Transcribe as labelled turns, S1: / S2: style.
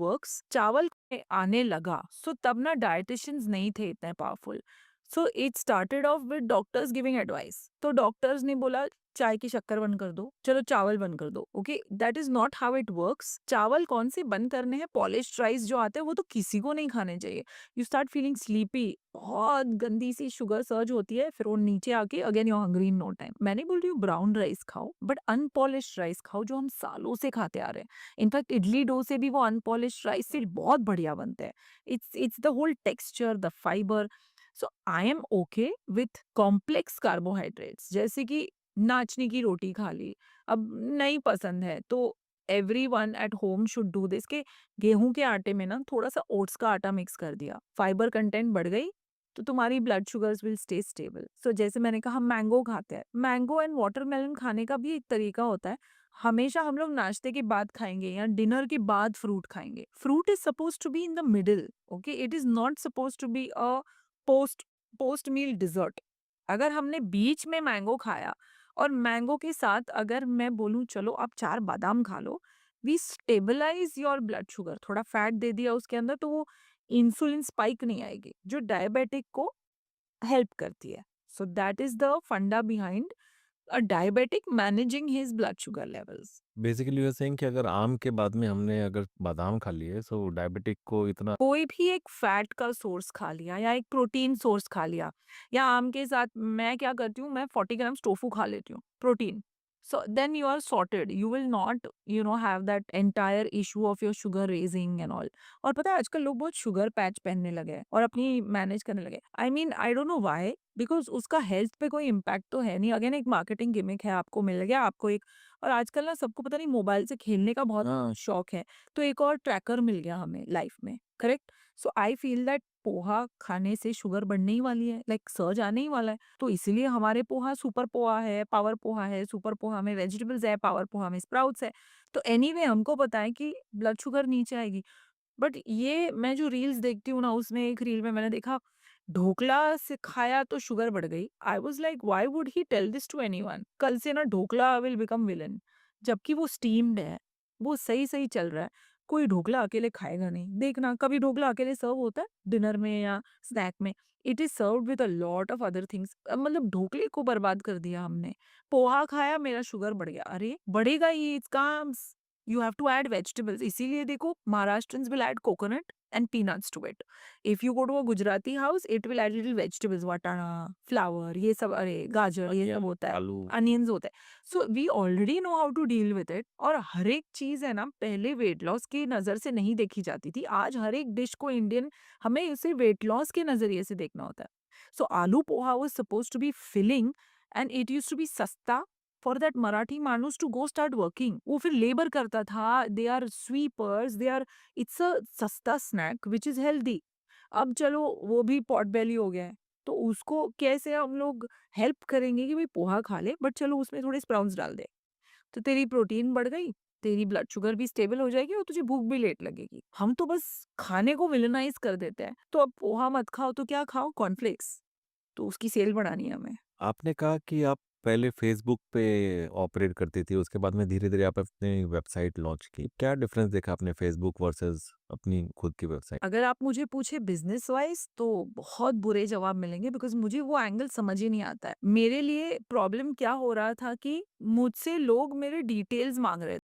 S1: Works चावल में आने लगा, सो तब ना डायटिशियंस नहीं थे इतने powerful. So it started off with doctors giving advice. तो डॉक्टर्स ने बोला चाय की शक्कर बंद कर दो, चलो चावल बंद कर दो। Okay, that is not how it works. चावल कौन से बंद करने हैं? पॉलिश्ड राइस जो आते हैं वो तो किसी को नहीं खाने चाहिए। यू स्टार्ट फीलिंग स्लीपी, बहुत गंदी सी शुगर सर्ज होती है, फिर वो नीचे आके again you hungry in no time. मैं नहीं बोल रही हूँ ब्राउन राइस खाओ, बट अनपॉलिश्ड राइस खाओ जो हम सालों से खाते आ रहे हैं। इनफैक्ट इडली डोसे भी वो अनपॉलिश्ड राइस से बहुत बढ़िया बनते हैं। It's the whole texture, the fibre. So I am okay with complex carbohydrates, जैसे कि नाचनी की रोटी खा ली, अब नहीं पसंद है तो everyone at home should do this के गेहूं के आटे में ना थोड़ा सा ओट्स का आटा मिक्स कर दिया, फाइबर कंटेंट बढ़ गई, तो तुम्हारी blood sugars will stay stable. So जैसे मैंने कहा, हम मैंगो खाते हैं, मैंगो एंड वाटरमेलन खाने का भी एक तरीका होता है। हमेशा हम लोग नाश्ते के बाद खाएंगे या डिनर के बाद फ्रूट खाएंगे। Fruit is suppose to be in the middle. Okay, it is not suppose to be a post post meal dessert. अगर हमने बीच में मैंगो खाया और मैंगो के साथ अगर मैं बोलूं चलो आप 4 बादाम खा लो, we stabilize your blood sugar, थोड़ा फैट दे दिया उसके अंदर, तो वो इंसुलिन स्पाइक नहीं आएगी जो डायबिटिक को हेल्प करती है। सो दैट इज द फंडा behind a diabetic managing his blood sugar levels.
S2: Basically you are saying कि अगर आम के बाद में हमने अगर बादाम खा लिए सो डायबिटिक को इतना।
S1: कोई भी एक फैट का सोर्स खा लिया या एक प्रोटीन सोर्स खा लिया, या आम के साथ मैं क्या करती हूँ, मैं 40 ग्राम्स टोफू खा लेती हूँ, protein. So then you are sorted, you will not have that entire issue of your sugar raising and all. और पता है आजकल लोग बहुत शुगर पैच पहनने लगे हैं और अपनी मैनेज करने लगे। I mean I don't know why, because उसका हेल्थ पे कोई इम्पैक्ट तो है नहीं। अगेन एक मार्केटिंग गिमिक है, आपको मिल गया आपको एक। और आजकल ना सबको पता नहीं मोबाइल से खेलने का बहुत शौक है, तो एक और ट्रैकर मिल गया हमें लाइफ में, correct? So I feel that poha खाने से शुगर बढ़ने ही वाली है, लाइक सर्ज आने ही वाला है। तो इसीलिए हमारे पोहा सुपर पोहा है, पावर पोहा है। सुपर पोहा में वेजिटेबल्स है, पावर पोहा में स्प्राउट्स है। तो एनीवे हमको पता है कि ब्लड शुगर नीचे आएगी। बट ये मैं जो रील्स देखती हूँ ना, उसमें एक रील में मैंने देखा ढोकला से खाया तो शुगर बढ़ गई। I was like why would he tell this to anyone? कल से ना ढोकला विल बिकम विलन, जबकि वो स्टीम्ड है, वो सही सही चल रहा है। कोई ढोकला अकेले खाएगा नहीं। देखना कभी ढोकला अकेले सर्व होता है डिनर में या स्नैक में। It is served with a lot of other things. मतलब ढोकले को बर्बाद कर दिया हमने। पोहा खाया, मेरा शुगर बढ़ गया। अरे बढ़ेगा ही, it's comes. You have to add vegetables. इसीलिए देखो Maharashtrians will add coconut and peanuts to it. If you go to a Gujarati house, it will add little vegetables, वटाणा, फ्लावर, ये सब, अरे गाजर, ये सब
S2: अनियन,
S1: होता है,
S2: आलू।
S1: अनियंस होता है। So we already know how to deal with it. और हर एक चीज है ना, पहले वेट लॉस की नजर से नहीं देखी जाती थी, आज हर एक डिश को इंडियन हमें उसे वेट लॉस के नजरिए से देखना होता है। So aloo poha was suppose to be filling and it use to be सस्ता for that Marathi manus to go start working. वो फिर लेबर करता था, they are sweepers, they are, it's a सस्ता स्नैक विच इज हेल्दी। अब चलो वो भी पॉट बेली हो गया है, तो उसको कैसे हम लोग हेल्प करेंगे कि भाई पोहा खा ले, बट चलो उसमें थोड़े स्प्राउट्स डाल दे, तो तेरी प्रोटीन बढ़ गई, तेरी ब्लड शुगर भी स्टेबल हो जाएगी और तुझे भूख भी लेट लगेगी। हम तो बस खाने को विलेनाइज कर देते हैं। तो अब पोहा मत खाओ तो क्या खाओ? कॉर्नफ्लेक्स। तो उसकी सेल बढ़ानी है हमें।
S2: आपने कहा कि आप पहले फ़ेसबुक पे ऑपरेट करती थी, उसके बाद में धीरे-धीरे आप अपनी वेबसाइट लॉन्च की। क्या डिफ़रेंस देखा आपने फ़ेसबुक वर्सेस अपनी खुद की वेबसाइट?
S1: अगर आप मुझे पूछे बिजनेस वाइज तो बहुत बुरे जवाब मिलेंगे, बिकॉज मुझे वो एंगल समझ ही नहीं आता है। मेरे लिए प्रॉब्लम क्या हो रहा था कि मुझसे लोग मेरे डिटेल्स मांग रहे थे।